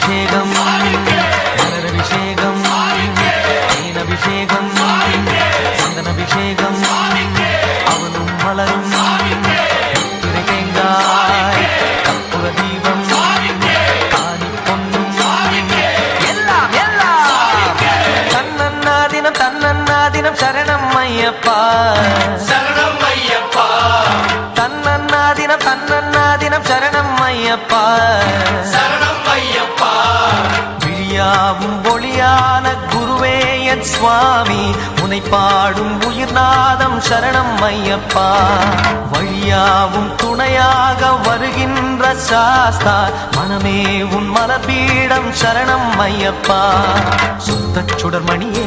மலரபிஷேகம் மலரபிஷேகம் தேனபிஷேகம் சந்தனபிஷேகம் அவனும் மலரும் துறை தேங்காய் கற்பூர தீபம் காணி பொன்னும் எல்லாம் எல்லாம் தன்னன்னாதினம் தன்னன்னாதினம் சரணம் ஐயப்பா சரணம் ஐயப்பா தன்னன்னாதினம் தன்னன்னாதினம் சரணம் ஐயப்பா சரணம் ஐயப்பா விழியாவும் ஒளியான குருவே என் சுவாமி உனை பாடும் உயிர்நாதம் சரணம் ஐயப்பா வழியாவும் துணையாக வருகின்ற சாஸ்தா மனமே உன் மலபீடம் சரணம் ஐயப்பா சுத்த சுடர்மணியே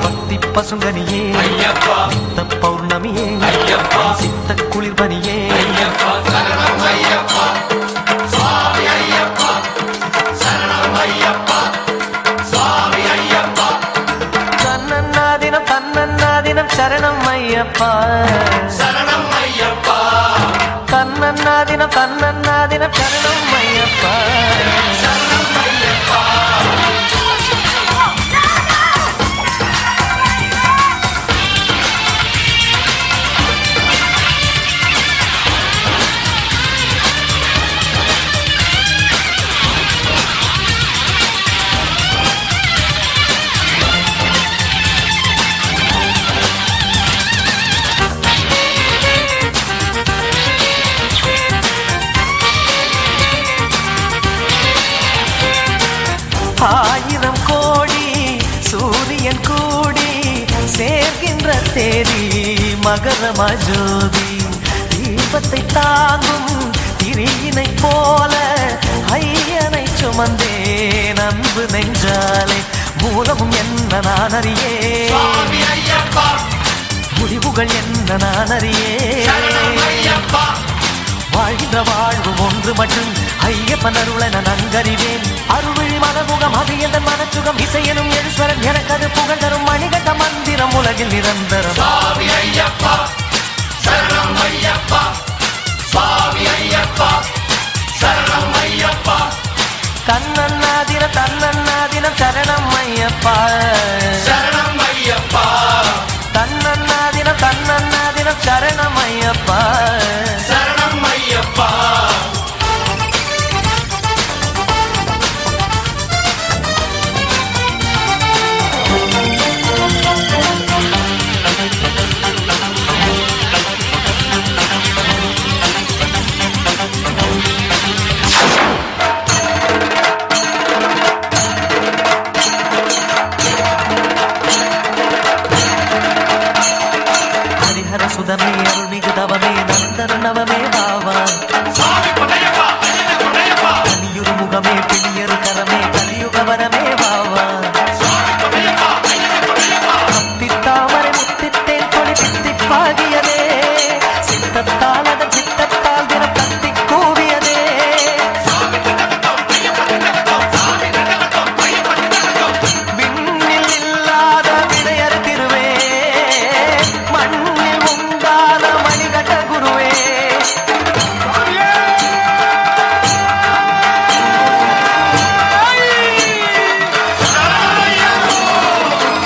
பக்தி பசுங்கனியே சித்த பௌர்ணமியே சித்த குளிர்பனியே சரணம் ஐயப்பா சுவாமி ஐயப்பா சரணம் ஐயப்பா சுவாமி ஐயப்பா தன்னன்னாதினம் தன்னன்னாதினம் சரணம் ஐயப்பா சரணம் ஐயப்பா தன்னன்னாதினம் தன்னன்னாதினம் சரணம் ஐயப்பா சரணம் ஐயப்பா ஆயிரம் கோடி சூரியன் கூடி சேர்கின்ற தேதி மகரம ஜோதி தீபத்தை தாங்கும் திரியினை போல ஐயனை சுமந்தேன் அன்பு நெஞ்சாலே மூலமும் என்ன நான் அறியே சுவாமி ஐயப்பா முடிவுகள் என்ன நான் அறியே சரணம் ஐயப்பா வாழ்கின்ற வாழ்வு ஒன்று மட்டும் ஐயப்பன் அருளை நான் நன்கறிவேன் அருள்விழி மனமுகம் அது எந்த மனச்சுகம் இசையனும் எழுஸ்வரன் எனக்கு அது புகழ் தரும் மணிகண்ட மந்திரம் உலகில் நிரந்தரம் சுவாமி ஐயப்பா சரணம் ஐயப்பா சுவாமி ஐயப்பா சரணம் ஐயப்பா தன்னன்னாதினம் தன்னன்னாதினம் சரணம் ஐயப்பா சரணம் ஐயப்பா தன்னன்னாதினம் தன்னன்னாதினம் சரணம் ஐயப்பா சரணம் ஐயப்பா ஹரிஹர சுதமே அருள்மிகு தவமே நந்தன நவமே பாவா சுவாமி பொன்னையப்பா ஐயனே பொன்னையப்பா கலியுரு முகமே பிணியரு கரமே கலியுகவரமே பாவா சுவாமி பொன்னையப்பா ஐயனே பொன்னையப்பா முத்தித்தாமரை முத்தித்தேன் கொடி தித்திப்பாகியதே சித்தத்தால் அதன் சித்தத்தால் தினம் கத்தி கூவியதே சுவாமி திண்டகத்தோம் ஐயப்பா திண்டகத்தோம் சுவாமி திண்டகத்தோம் ஐயப்பா திண்டகத்தோம் விண்ணில் இல்லாத விடையறு திருவே மண்ணில் உண்டான மணிகண்ட குருவே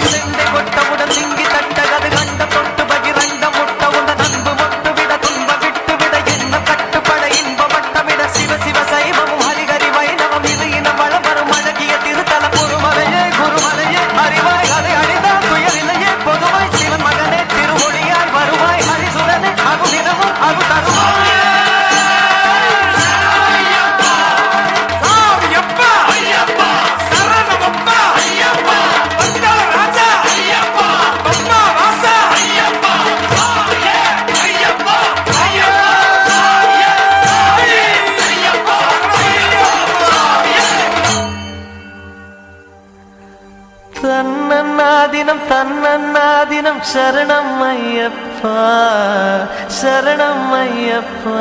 செந்தை கொட்டவுடன் சிங்கி தட்ட கது கண்ட தொட்டு பகிரண்ட முட்ட உந்த நண்பு மொட்டு விட துன்ப விட்டு விட என்ன கட்டுப்பட இன்ப வட்டமிட சிவ சிவ சைவமும் ஹரிகரி வைணவம் இது இனம் வளவரும் அழகிய திருத்தல குருமலையே குருமலையே அறிவாய் அதை அழிந்தால் துயரிலையே பொதுவாய் சிவன் மகனே திருமொழியாய் வருவாய் ஹரிசுரனே அகு தினமும் அகு தருவாய் ஐயப்பா ஐயப்பா சரணமப்பா ஐயப்பா வந்தாள ராஜா ஐயப்பா பத்மா வாசா ஐயப்பா சுவாமியே ஐயப்பா ஐயப்பா ஐயப்பா தன்னன்னாதினம் தன்னன்னாதினம் சரணம் ஐயப்பா சரணம் ஐயப்பா